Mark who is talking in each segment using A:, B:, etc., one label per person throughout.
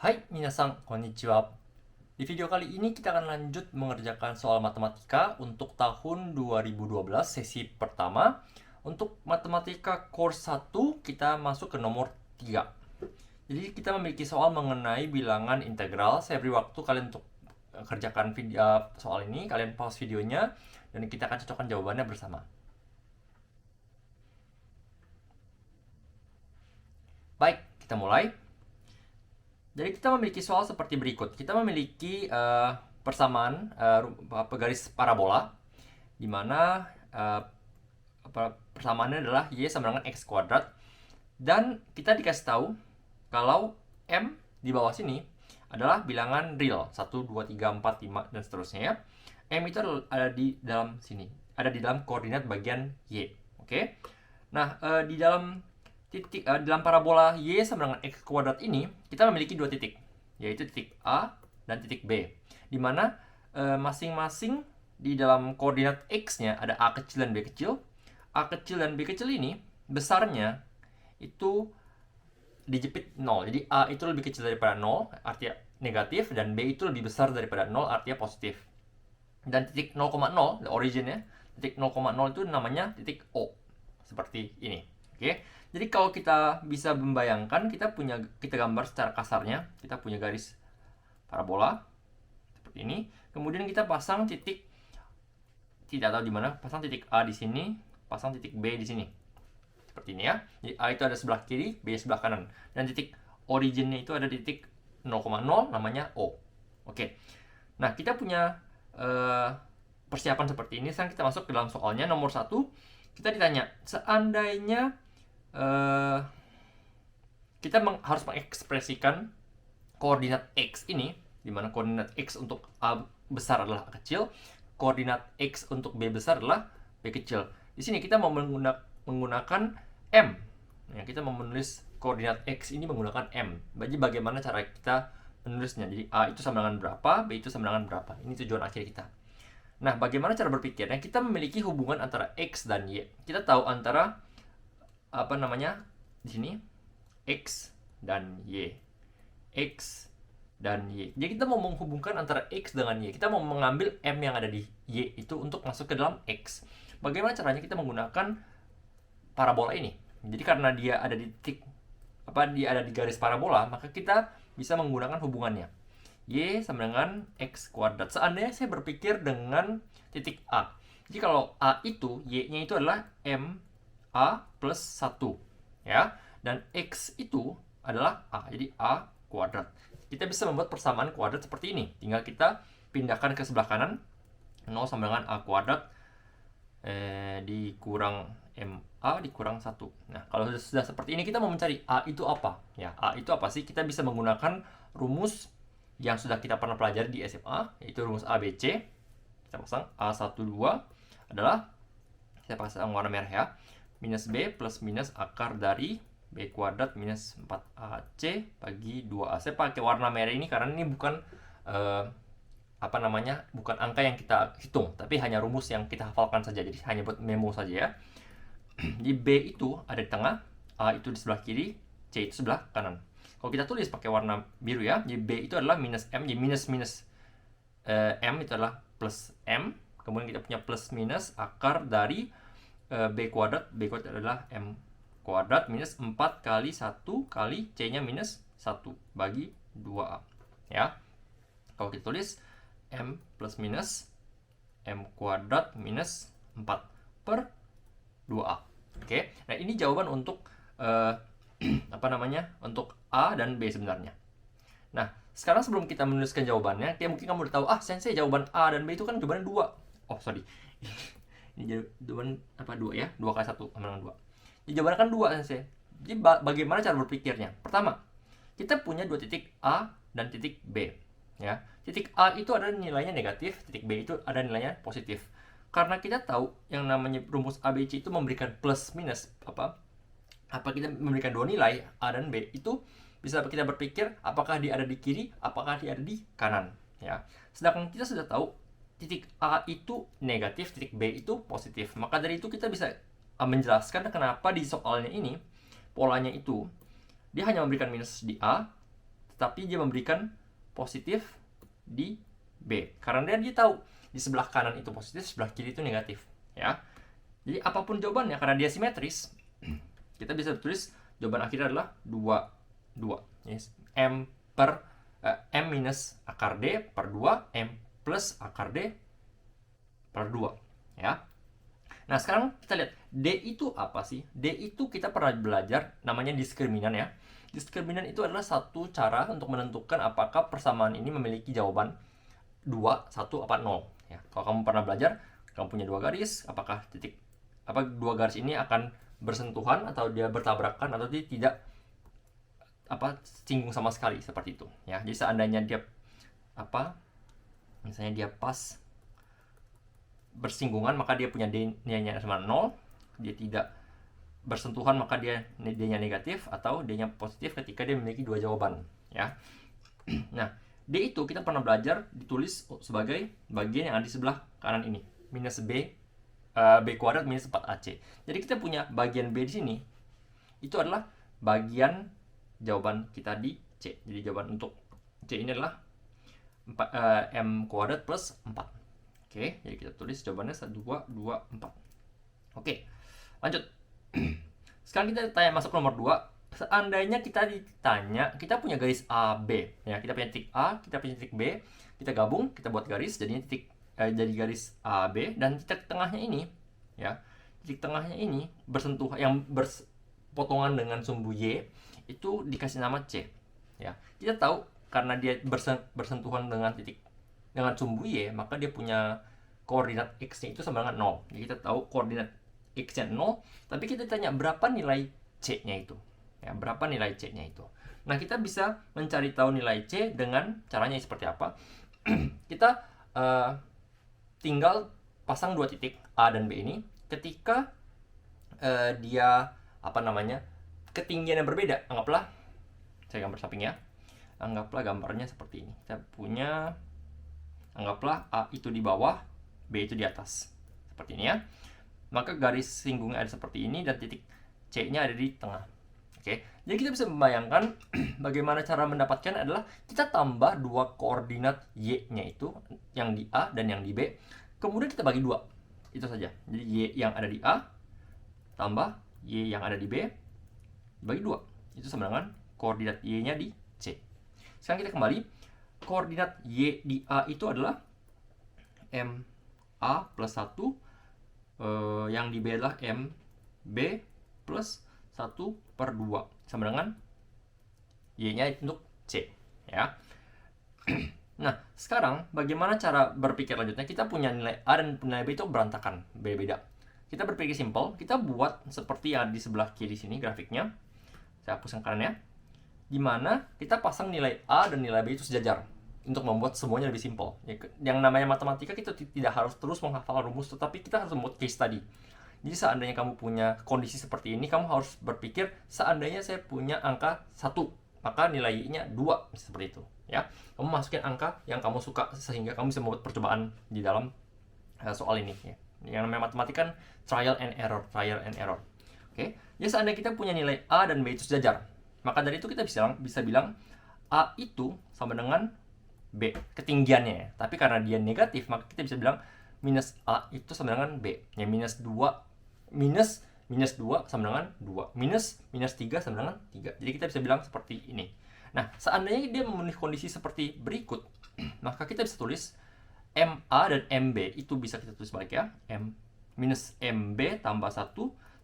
A: Hai, minasan, konnichiwa. Di video kali ini kita akan lanjut mengerjakan soal matematika untuk tahun 2012 sesi pertama. Untuk matematika course 1 kita masuk ke nomor 3. Jadi kita memiliki soal mengenai bilangan integral. Saya beri waktu kalian untuk kerjakan video soal ini. Kalian pause videonya dan kita akan cocokkan jawabannya bersama. Baik, kita mulai. Jadi kita memiliki soal seperti berikut. Kita memiliki persamaan garis parabola, di mana persamaannya adalah y sama dengan x kuadrat. Dan kita dikasih tahu kalau m di bawah sini adalah bilangan real, 1, 2, 3, 4, 5, dan seterusnya ya. M itu ada di dalam sini, ada di dalam koordinat bagian y. Oke. Nah, di dalam dalam parabola y sama dengan x kuadrat ini, kita memiliki dua titik, yaitu titik A dan titik B, di mana masing-masing di dalam koordinat x-nya ada A kecil dan B kecil. A kecil dan B kecil ini besarnya itu dijepit 0. Jadi A itu lebih kecil daripada 0, artinya negatif, dan B itu lebih besar daripada 0, artinya positif. Dan titik 0,0, originnya, titik 0,0 itu namanya titik O. Seperti ini. Oke. Jadi kalau kita bisa membayangkan, kita gambar secara kasarnya, kita punya garis parabola seperti ini. Kemudian kita pasang titik, tidak tahu di mana, pasang titik A di sini, pasang titik B di sini. Seperti ini ya. Jadi A itu ada sebelah kiri, B sebelah kanan. Dan titik originnya itu ada di titik 0,0, namanya O. Oke. Nah, kita punya persiapan seperti ini. Sekarang kita masuk ke dalam soalnya. Nomor 1, kita ditanya, seandainya kita harus mengekspresikan koordinat x ini, di mana koordinat x untuk A besar adalah A kecil, koordinat x untuk B besar adalah B kecil. Di sini kita mau menggunakan M. Ya, kita mau menulis koordinat x ini menggunakan M. Jadi bagaimana cara kita menulisnya? Jadi A itu sama dengan berapa, B itu sama dengan berapa. Ini tujuan akhir kita. Nah, bagaimana cara berpikirnya? Kita memiliki hubungan antara x dan y. Kita tahu antara di sini x dan y, x dan y. Jadi kita mau menghubungkan antara x dengan y. Kita mau mengambil m yang ada di y itu untuk masuk ke dalam x. Bagaimana caranya? Kita menggunakan parabola ini. Jadi karena dia ada di titik dia ada di garis parabola, maka kita bisa menggunakan hubungannya. Y sama dengan x kuadrat. Seandainya saya berpikir dengan titik A. Jadi kalau A itu, y-nya itu adalah m A plus 1 ya, dan X itu adalah A, jadi A kuadrat. Kita bisa membuat persamaan kuadrat seperti ini, tinggal kita pindahkan ke sebelah kanan, 0 sama dengan A kuadrat dikurang MA dikurang 1. Nah, kalau sudah seperti ini, kita mau mencari A itu apa ya. A itu apa sih? Kita bisa menggunakan rumus yang sudah kita pernah pelajari di SMA, yaitu rumus ABC. Kita pasang A12 adalah, saya pasang warna merah ya, minus B plus minus akar dari B kuadrat minus 4AC bagi 2A. Saya pakai warna merah ini karena ini bukan bukan angka yang kita hitung, tapi hanya rumus yang kita hafalkan saja. Jadi hanya buat memo saja ya. Jadi B itu ada di tengah, A itu di sebelah kiri, C itu sebelah kanan. Kalau kita tulis pakai warna biru ya, jadi B itu adalah minus M, jadi minus M itu adalah plus M. Kemudian kita punya plus minus akar dari B kuadrat adalah M kuadrat minus 4 kali 1 kali C-nya minus 1 bagi 2A ya. Kalau kita tulis M plus minus M kuadrat minus 4 per 2A. Oke. Nah, ini jawaban untuk untuk A dan B sebenarnya. Nah, sekarang sebelum kita menuliskan jawabannya, mungkin kamu udah tahu, sensei, jawaban A dan B itu kan jawabannya 2. Oh, sorry. Ini jawaban 2 ya, 2 kali 1 sama dengan 2. Jadi jawabannya kan 2 sensei. Jadi bagaimana cara berpikirnya? Pertama, kita punya dua titik A dan titik B ya. Titik A itu ada nilainya negatif, titik B itu ada nilainya positif. Karena kita tahu yang namanya rumus ABC itu memberikan plus minus kita memberikan dua nilai A dan B, itu bisa kita berpikir apakah dia ada di kiri, apakah dia ada di kanan ya. Sedangkan kita sudah tahu titik A itu negatif, titik B itu positif. Maka dari itu kita bisa menjelaskan kenapa di soalnya ini polanya itu dia hanya memberikan minus di A, tetapi dia memberikan positif di B. Karena dia tahu di sebelah kanan itu positif, sebelah kiri itu negatif, ya. Jadi apapun jawabannya, karena dia simetris, kita bisa tulis jawaban akhirnya adalah 2. Yes. M minus akar D per 2, M plus akar D per 2, ya. Nah, sekarang kita lihat D itu apa sih? D itu kita pernah belajar namanya diskriminan, ya. Diskriminan itu adalah satu cara untuk menentukan apakah persamaan ini memiliki jawaban 2, 1, apa 0. Ya, kalau kamu pernah belajar, kamu punya dua garis, apakah dua garis ini akan bersentuhan atau dia bertabrakan atau dia tidak singgung sama sekali, seperti itu, ya. Jadi seandainya dia misalnya dia pas bersinggungan, maka dia punya D-nya sama 0, dia tidak bersentuhan maka D-nya negatif, atau D-nya positif ketika dia memiliki dua jawaban, ya. Nah, D itu kita pernah belajar ditulis sebagai bagian yang ada di sebelah kanan ini, minus B kuadrat minus 4AC. Jadi kita punya bagian B di sini, itu adalah bagian jawaban kita di C. Jadi jawaban untuk C ini adalah M kuadrat plus 4. Oke, jadi kita tulis jawabannya 1, 2, 2, 4. Oke, lanjut. Sekarang kita masuk ke nomor 2. Seandainya kita ditanya, kita punya garis A, B, ya, kita punya titik A, kita punya titik B, kita gabung, kita buat garis, jadinya jadi garis A, B, dan titik tengahnya ini, ya, titik tengahnya ini bersentuhan, yang berpotongan dengan sumbu Y, itu dikasih nama C, ya. Kita tahu karena dia bersentuhan dengan sumbu Y, maka dia punya koordinat X-nya itu sama dengan 0. Jadi kita tahu koordinat X-nya 0, tapi kita tanya berapa nilai C-nya itu. Ya, berapa nilai C-nya itu. Nah, kita bisa mencari tahu nilai C dengan caranya seperti apa. Kita tinggal pasang dua titik A dan B ini. Ketika dia ketinggian yang berbeda, anggaplah saya gambar samping, ya. Anggaplah gambarnya seperti ini. Kita punya, anggaplah A itu di bawah, B itu di atas, seperti ini, ya. Maka garis singgungnya ada seperti ini dan titik C-nya ada di tengah. Oke, jadi kita bisa membayangkan bagaimana cara mendapatkan adalah kita tambah dua koordinat Y-nya itu, yang di A dan yang di B, kemudian kita bagi 2. Itu saja. Jadi Y yang ada di A tambah Y yang ada di B bagi 2. Itu sama dengan koordinat Y-nya di C. Sekarang kita kembali, koordinat Y di A itu adalah MA plus 1, yang di B adalah MB plus 1 per 2, sama dengan Y-nya untuk C, ya. Nah, sekarang bagaimana cara berpikir lanjutnya? Kita punya nilai A dan nilai B itu berantakan, beda-beda. Kita berpikir simpel, kita buat seperti yang di sebelah kiri sini grafiknya. Saya hapus yang kanannya. Dimana kita pasang nilai A dan nilai B itu sejajar untuk membuat semuanya lebih simpel. Yang namanya matematika, kita tidak harus terus menghafal rumus, tetapi kita harus membuat case study. Jadi seandainya kamu punya kondisi seperti ini, kamu harus berpikir, seandainya saya punya angka 1, maka nilainya 2, seperti itu, ya. Kamu masukin angka yang kamu suka sehingga kamu bisa membuat percobaan di dalam soal ini, ya. Yang namanya matematika kan trial and error. Oke. Jadi seandainya kita punya nilai A dan B itu sejajar, maka dari itu kita bisa bilang A itu sama dengan B ketinggiannya, ya. Tapi karena dia negatif, maka kita bisa bilang minus A itu sama dengan B, ya. Minus 2 sama dengan 2, minus 3 sama dengan 3. Jadi kita bisa bilang seperti ini. Nah, seandainya dia memenuhi kondisi seperti berikut, maka kita bisa tulis MA dan MB itu bisa kita tulis balik, ya. Minus MB tambah 1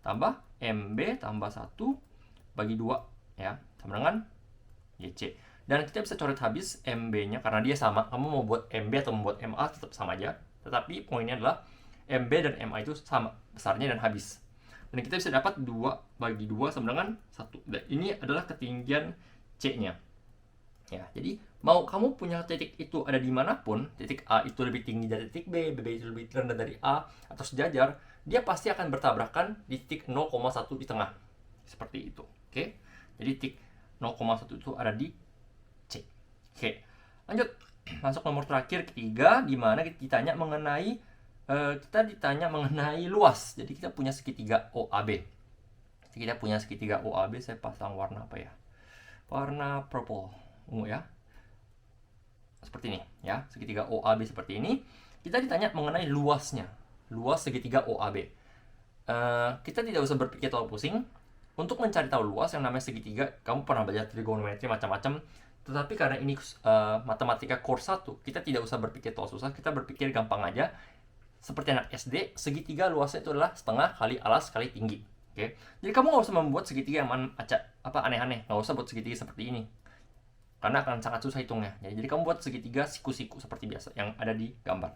A: tambah MB tambah 1 bagi 2, ya, sama dengan YC. Dan kita bisa coret habis MB-nya karena dia sama. Kamu mau buat MB atau membuat MA tetap sama aja. Tetapi poinnya adalah MB dan MA itu sama besarnya dan habis. Dan kita bisa dapat 2 bagi 2 sama dengan 1. Dan ini adalah ketinggian C-nya. Ya, jadi mau kamu punya titik itu ada di manapun, titik A itu lebih tinggi dari titik B, B itu lebih rendah dari A, atau sejajar, dia pasti akan bertabrakan di titik 0,1 di tengah. Seperti itu. Oke. Jadi titik 0,1 itu ada di C. Oke. Lanjut. Masuk nomor terakhir, ketiga, di mana kita ditanya mengenai luas. Jadi kita punya segitiga OAB. Saya pasang warna apa ya? Warna purple. ungu ya. Seperti ini ya, segitiga OAB seperti ini. Kita ditanya mengenai luasnya, luas segitiga OAB. Kita tidak usah berpikir terlalu pusing. Untuk mencari tahu luas yang namanya segitiga, kamu pernah belajar trigonometri macam-macam. Tetapi karena ini matematika course 1, kita tidak usah berpikir terlalu susah, kita berpikir gampang aja. Seperti anak SD, segitiga luasnya itu adalah setengah kali alas kali tinggi. Oke, jadi kamu nggak usah membuat segitiga yang aneh-aneh, nggak usah buat segitiga seperti ini, karena akan sangat susah hitungnya. Jadi kamu buat segitiga siku-siku seperti biasa yang ada di gambar.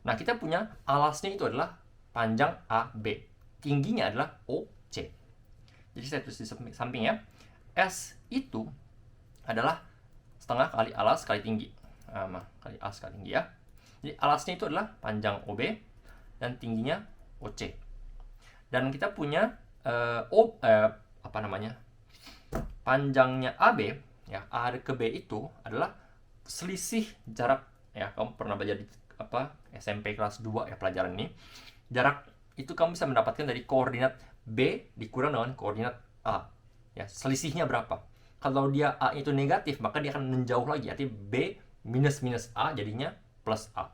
A: Nah, kita punya alasnya itu adalah panjang AB, tingginya adalah OC. Jadi saya tulis di samping ya. S itu adalah setengah kali alas kali tinggi. Kali alas kali tinggi ya. Jadi alasnya itu adalah panjang OB dan tingginya OC. Dan kita punya panjangnya AB ya, A ke B itu adalah selisih jarak ya. Kamu pernah belajar di SMP kelas 2 ya pelajaran ini. Jarak itu kamu bisa mendapatkan dari koordinat B dikurang dengan koordinat A. Ya, selisihnya berapa? Kalau dia A itu negatif, maka dia akan menjauh lagi. Artinya B minus A jadinya plus A.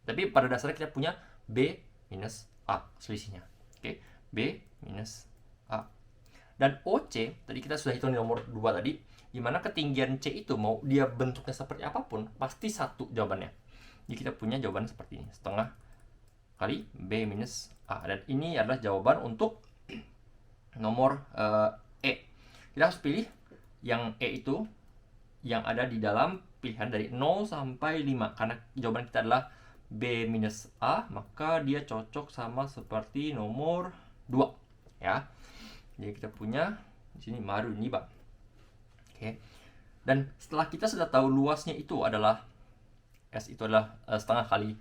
A: Tapi pada dasarnya kita punya B minus A selisihnya. Oke, B minus A. Dan OC, tadi kita sudah hitung di nomor 2 tadi, dimana ketinggian C itu mau dia bentuknya seperti apapun, pasti 1 jawabannya. Jadi kita punya jawaban seperti ini, setengah kali B minus A. Dan ini adalah jawaban untuk nomor E. Kita harus pilih yang E itu yang ada di dalam pilihan dari 0 sampai 5. Karena jawaban kita adalah B minus A, maka dia cocok sama seperti nomor 2 ya. Jadi kita punya di sini maru niba. Oke. Dan setelah kita sudah tahu luasnya itu adalah S itu adalah setengah kali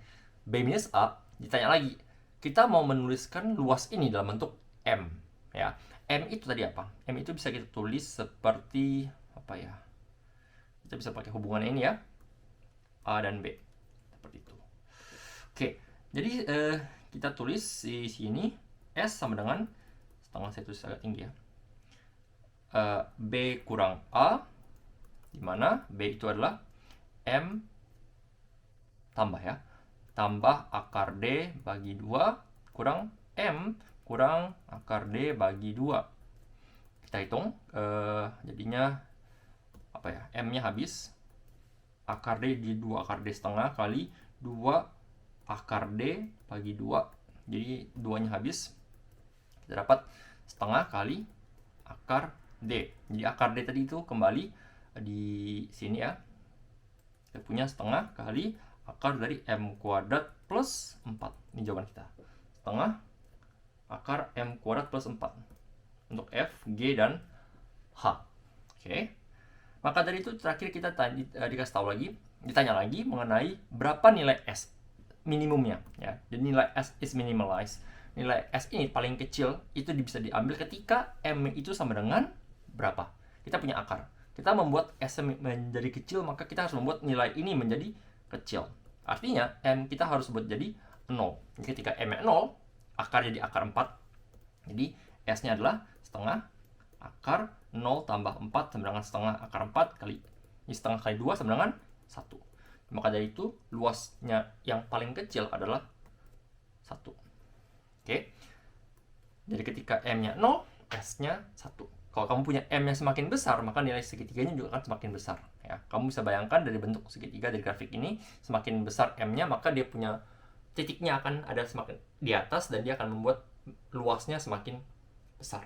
A: B minus A, ditanya lagi, kita mau menuliskan luas ini dalam bentuk M ya. M itu tadi apa? M itu bisa kita tulis seperti apa ya? Kita bisa pakai hubungannya ini ya, A dan B seperti itu. Oke, jadi kita tulis di sini S sama dengan setengah, saya tulis agak tinggi ya, B kurang A, di mana B itu adalah M tambah ya, tambah akar D bagi 2 kurang M kurang akar D bagi 2. Kita hitung, jadinya apa ya, M-nya habis, akar D di 2 akar D setengah kali 2 akar D bagi 2, jadi 2-nya habis. Kita dapat setengah kali akar D. Jadi akar D tadi itu kembali di sini ya, kita punya setengah kali akar dari M kuadrat plus 4. Ini jawaban kita, setengah akar M kuadrat plus 4 untuk F, G, dan H. Oke. Maka dari itu terakhir kita ditanya lagi mengenai berapa nilai S minimumnya ya. Jadi nilai S is minimalized. Nilai S ini paling kecil itu bisa diambil ketika M itu sama dengan berapa. Kita punya akar. Kita membuat S menjadi kecil, maka kita harus membuat nilai ini menjadi kecil. Artinya M kita harus buat jadi 0. Ketika M-nya 0, akar jadi akar 4. Jadi S-nya adalah setengah akar 0 tambah 4 sama dengan setengah akar 4 kali, ini setengah kali 2 sama dengan 1. Maka dari itu luasnya yang paling kecil adalah 1. Oke. Jadi ketika M-nya 0, S-nya 1. Kalau kamu punya M yang semakin besar, maka nilai segitiganya juga akan semakin besar ya. Kamu bisa bayangkan dari bentuk segitiga dari grafik ini, semakin besar M-nya, maka dia punya titiknya akan ada semakin di atas dan dia akan membuat luasnya semakin besar.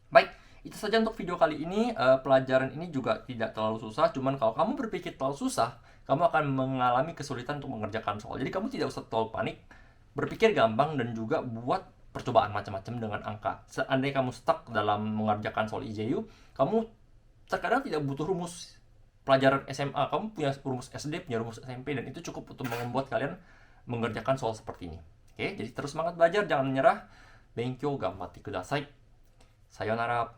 A: Baik, itu saja untuk video kali ini. Pelajaran ini juga tidak terlalu susah, cuman kalau kamu berpikir terlalu susah, kamu akan mengalami kesulitan untuk mengerjakan soal. Jadi kamu tidak usah terlalu panik, berpikir gampang dan juga buat percobaan macam-macam dengan angka. Seandainya kamu stuck dalam mengerjakan soal IJU, kamu terkadang tidak butuh rumus pelajaran SMA, kamu punya rumus SD, punya rumus SMP, dan itu cukup untuk membuat kalian mengerjakan soal seperti ini. Oke, jadi terus semangat belajar, jangan menyerah. Benkyou gambatte kudasai. Sayonara.